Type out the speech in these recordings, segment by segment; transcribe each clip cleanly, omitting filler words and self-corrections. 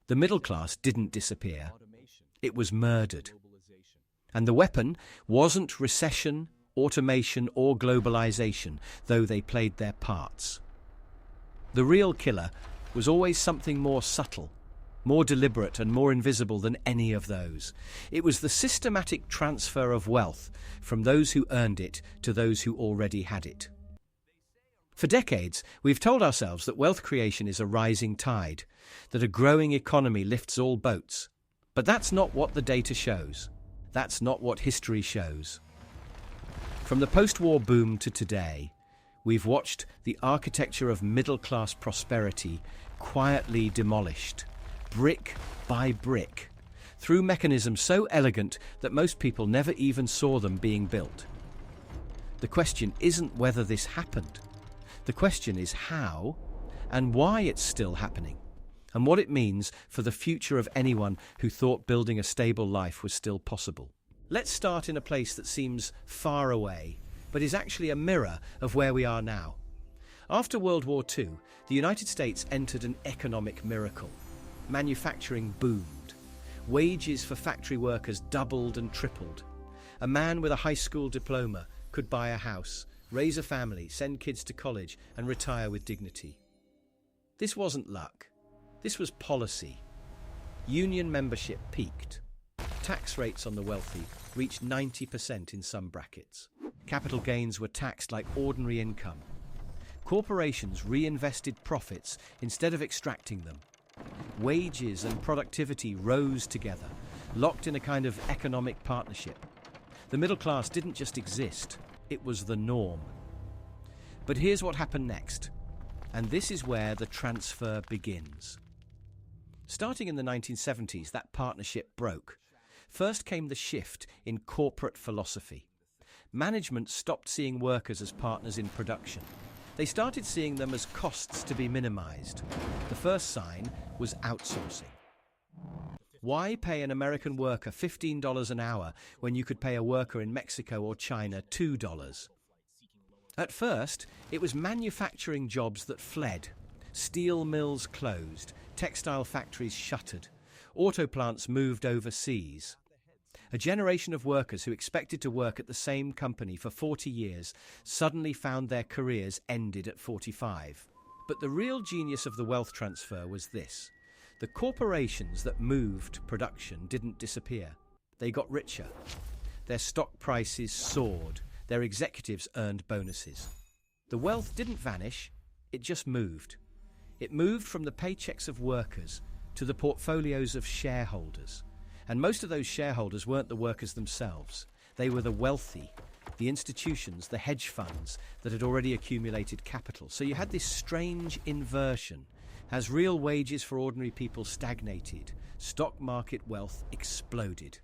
The middle class didn't disappear. It was murdered. And the weapon wasn't recession, automation, or globalization, though they played their parts. The real killer was always something more subtle, more deliberate and more invisible than any of those. It was the systematic transfer of wealth from those who earned it to those who already had it. For decades, we've told ourselves that wealth creation is a rising tide, that a growing economy lifts all boats. But that's not what the data shows. That's not what history shows. From the post-war boom to today, we've watched the architecture of middle-class prosperity quietly demolished, brick by brick, through mechanisms so elegant that most people never even saw them being built. The question isn't whether this happened. The question is how and why it's still happening, and what it means for the future of anyone who thought building a stable life was still possible. Let's start in a place that seems far away, but is actually a mirror of where we are now. After World War II, the United States entered an economic miracle. Manufacturing boomed. Wages for factory workers doubled and tripled. A man with a high school diploma could buy a house, raise a family, send kids to college, and retire with dignity. This wasn't luck. This was policy. Union membership peaked. Tax rates on the wealthy reached 90% in some brackets. Capital gains were taxed like ordinary income. Corporations reinvested profits instead of extracting them. Wages and productivity rose together, locked in a kind of economic partnership. The middle class didn't just exist. It was the norm. But here's what happened next, and this is where the transfer begins. Starting in the 1970s, that partnership broke. First came the shift in corporate philosophy. Management stopped seeing workers as partners in production. They started seeing them as costs to be minimized. The first sign was outsourcing. Why pay an American worker $15 an hour when you could pay a worker in Mexico or China $2? At first, it was manufacturing jobs that fled. Steel mills closed, textile factories shuttered, auto plants moved overseas. A generation of workers who expected to work at the same company for 40 years suddenly found their careers ended at 45. But the real genius of the wealth transfer was this. The corporations that moved production didn't disappear. They got richer. Their stock prices soared. Their executives earned bonuses. The wealth didn't vanish, it just moved. It moved from the paychecks of workers to the portfolios of shareholders. And most of those shareholders weren't the workers themselves. They were the wealthy, the institutions, the hedge funds that had already accumulated capital. So you had this strange inversion. As real wages for ordinary people stagnated, stock market wealth exploded.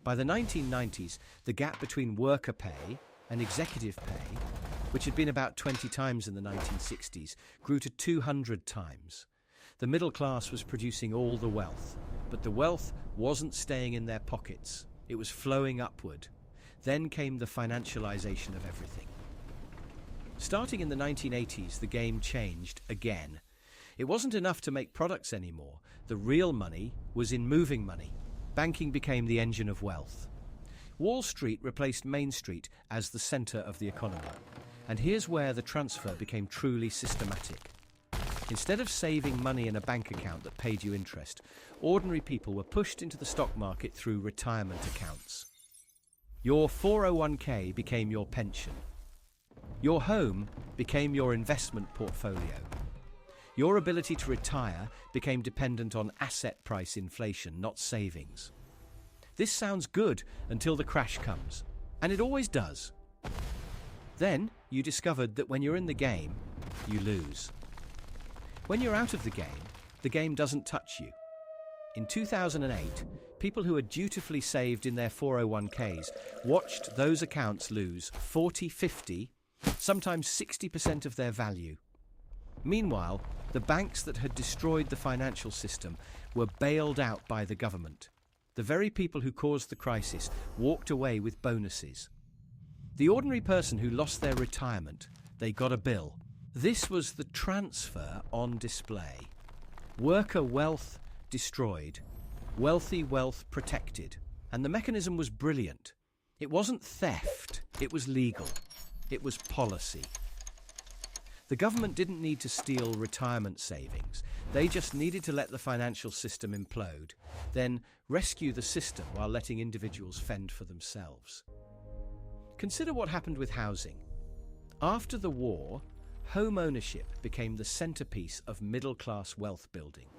By the 1990s, the gap between worker pay and executive pay, which had been about 20 times in the 1960s, grew to 200 times. The middle class was producing all the wealth, but the wealth wasn't staying in their pockets. It was flowing upward. Then came the financialization of everything. Starting in the 1980s, the game changed again. It wasn't enough to make products anymore. The real money was in moving money. Banking became the engine of wealth. Wall Street replaced Main Street as the center of the economy. And here's where the transfer became truly systematic. Instead of saving money in a bank account that paid you interest, ordinary people were pushed into the stock market through retirement accounts. Your 401k became your pension. Your home became your investment portfolio. Your ability to retire became dependent on asset price inflation, not savings. This sounds good until the crash comes, and it always does. Then you discovered that when you're in the game, you lose. When you're out of the game doesn't touch you. In 2008, people who had dutifully saved in their 401ks watched those accounts lose 40, 50, sometimes 60% of their value. Meanwhile, the banks that had destroyed the financial system were bailed out by the government. The very people who caused the crisis walked away with bonuses. The ordinary person who lost their retirement, they got a bill. This was the transfer on display. Worker wealth destroyed, wealthy wealth protected. And the mechanism was brilliant. It wasn't theft, it was legal. It was policy. The government didn't need to steal retirement savings. They just needed to let the financial system implode, then rescue the system while letting individuals fend for themselves. Consider what happened with housing. After the war, home ownership became the centerpiece of middle-class wealth building.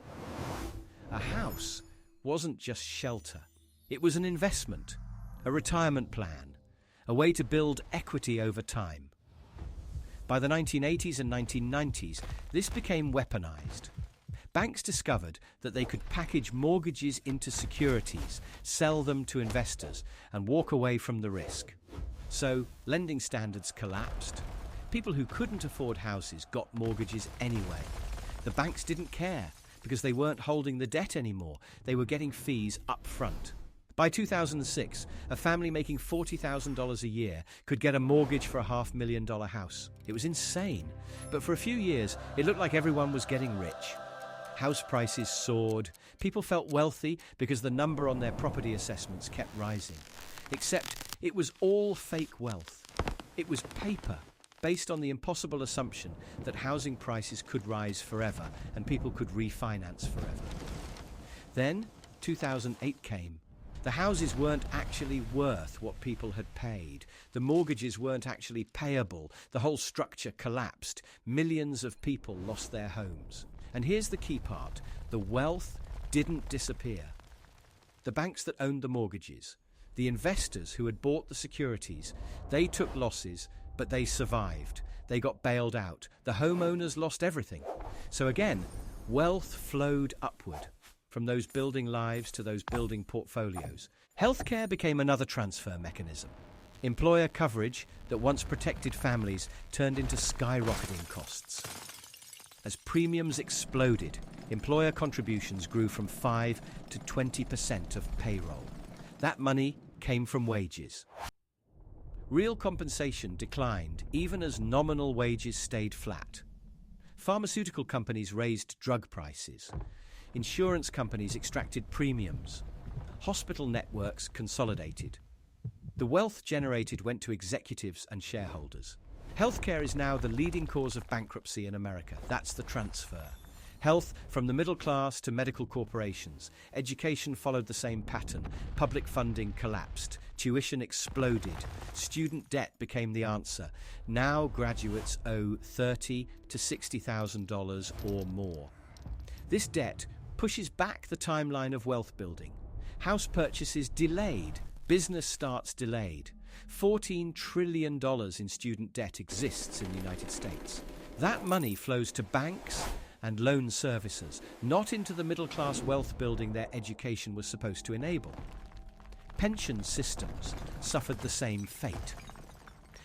A house wasn't just shelter. It was an investment, a retirement plan, a way to build equity over time. By the 1980s and 1990s, this became weaponized. Banks discovered that they could package mortgages into securities, sell them to investors, and walk away from the risk. So, lending standards collapsed. People who couldn't afford houses got mortgages anyway. The banks didn't care because they weren't holding the debt anymore. They were getting fees up front. By 2006, a family making $40,000 a year could get a mortgage for a $500,000 house. It was insane, but for a few years, it looked like everyone was getting rich. House prices soared. People felt wealthy because the number on their property assessments kept rising. Except it was all fake wealth. It was paper, based on the impossible assumption that housing prices could rise forever and people could refinance forever. Then, 2008 came. The houses weren't actually worth what people had paid. The mortgages weren't actually payable. The whole structure collapsed. Millions of people lost their homes. And here's the key part. The wealth didn't disappear. The banks that owned the mortgages, the investors who had bought the securities, they took losses, but they survived. They got bailed out. The homeowners lost everything. So again, wealth flowed upward, from those building lives to those building portfolios. Healthcare became another transfer mechanism. Employer coverage that once protected families turned into skyrocketing costs. As premiums exploded, employer contributions grew from 5 to 20% of payroll. That money came from wages. Real compensation declined even as nominal wages stayed flat. Pharmaceutical companies raised drug prices. Insurance companies extracted premiums. Hospital networks consolidated. The wealth generated went to executives and shareholders. Healthcare is now the leading cause of bankruptcy in America. That's the transfer. Health from the middle class to medical corporations. Education followed the same pattern. Public funding collapsed. Tuition exploded. Student debt became the answer. Now graduates owe $30,000 to $60,000 or more. This debt pushes back the timeline of wealth building. House purchases delayed. Business starts delayed. $14 trillion in student debt exists in the United States. That money flows to banks and loan servicers, not into the middle-class wealth building their education was supposed to enable. Pension systems suffered the same fate.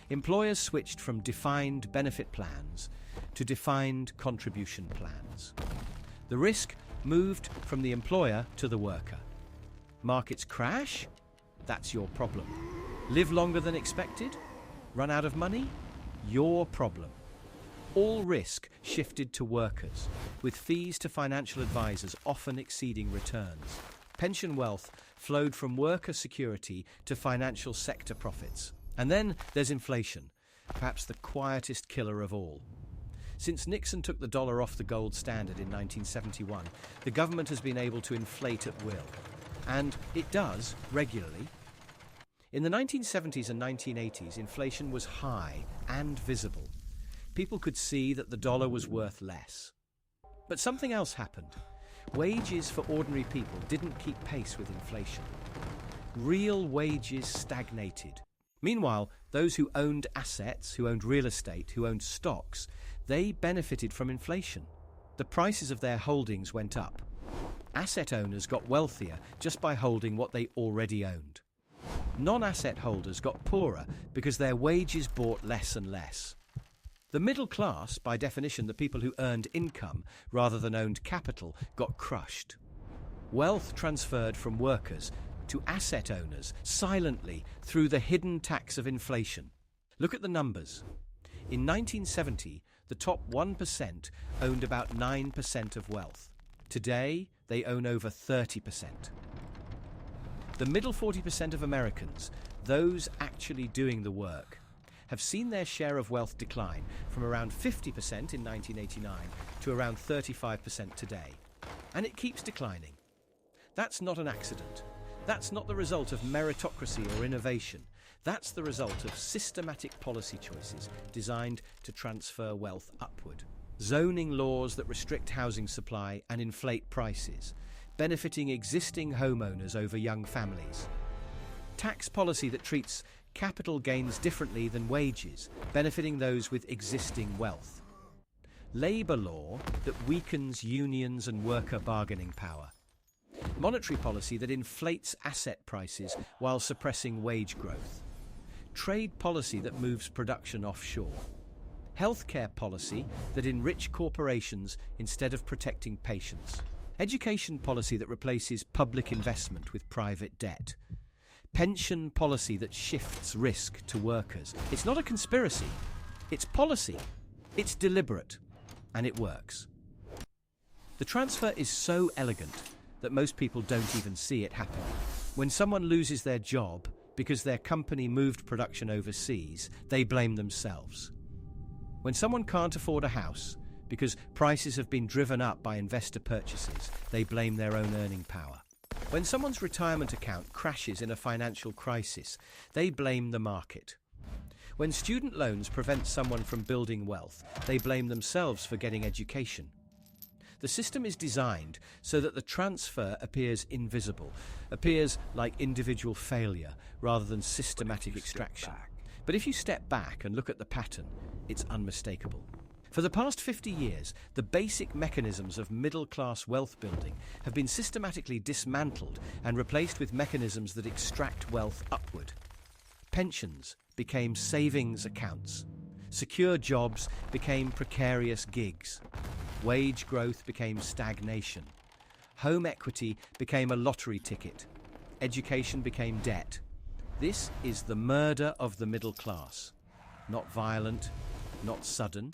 Employers switched from defined benefit plans to defined contribution plans. The risk moved from the employer to the worker. Markets crash? That's your problem. Live longer than expected? Run out of money? Your problem. All risk shifted to workers, with fees to financial advisors often exceeding returns. Pension wealth flowed from worker security to financial sector profits. And then there's inflation, perhaps the quietest killer of all. Since Nixon took the dollar off the gold standard in 1971, the government has been able to inflate at will. And it does regularly. In the 1970s and 1980s, inflation was high and visible. People could see that the dollar was worth less. But something else happened. Wages for ordinary people didn't keep pace with inflation. Real wages stagnated. Meanwhile, those who owned assets, who owned real estate, who owned stocks, they benefited from inflation. The prices of their holdings went up. Asset owners got wealthier just by holding what they already owned. Non-asset holders got poorer because their wages bought less and less. The middle class, by definition the people who earned income rather than owned capital, got crushed. Wealth transferred from workers to asset owners silently through the hidden tax of inflation. Look at the numbers. In 1970, the top 1% owned about 9% of wealth. Today, they own over 30%. The middle 40% of Americans, those actually doing the work, have seen their share of wealth decline from around 50% in 1989 to around 35% today. And it keeps declining. That's not an accident. That's not the result of meritocracy or innovation. That's the result of systematic policy choices designed to transfer wealth upward. Zoning laws that restrict housing supply and inflate prices, benefiting existing homeowners over young families. Tax policy that treats capital gains differently than wages, benefiting those with existing wealth. Labour law that weakens unions and worker bargaining power. Monetary policy that inflates asset prices while suppressing wage growth. Trade policy that moves production offshore. Healthcare policy that enrich corporations instead of protecting patients. Education policy that replaces public investment with private debt. Pension policy that shifts risk to workers. It's not a conspiracy. It's policy. It's deliberate. And it works. The transfer is so elegant that most people don't even see it happen. When someone loses their job because their company moved production overseas, they blame themselves. When someone can't afford a house because prices have been driven up by investor purchases, they blame their own earning power. When someone's retirement account crashes in a financial crisis, they blame the market. When student loans prevent someone from building wealth, they blame themselves for getting education. The system is designed so that the transfer appears invisible, appears like individual failure rather than systematic extraction. But if you step back and look at the pattern, it's unmistakable. For the past 50 years, the basic mechanisms of middle-class wealth building have been systematically dismantled and replaced with mechanisms that extract wealth upward. Pensions became savings accounts. Secure jobs became precarious gigs. Wage growth became stagnation. Home equity became a lottery ticket. Education became debt. This is the murder of the middle class. Not violent, not sudden,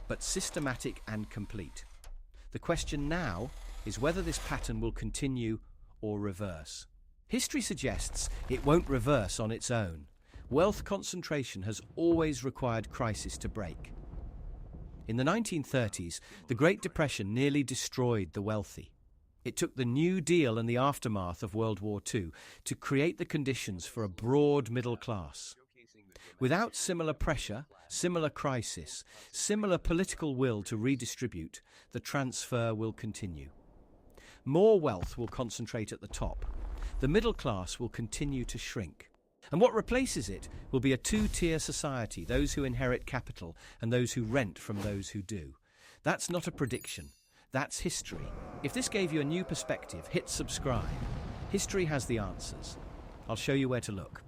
but systematic and complete. The question now is whether this pattern will continue or reverse. History suggests it won't reverse on its own. Wealth concentration has always required crisis to break. In the 1930s, the Great Depression nearly destroyed the wealthy. It took the New Deal and the aftermath of World War II to create the conditions for a broad middle class. Without similar pressure, similar crisis, similar political will to redistribute, the transfer will continue. More wealth will concentrate at the top. The middle class will continue to shrink. And what replaces it will be a two-tier society, those who inherit capital and those who rent from those who do. That's not a prediction. That's history. If this gave you a new perspective, hit subscribe. History has the answers. I'll show you where to look.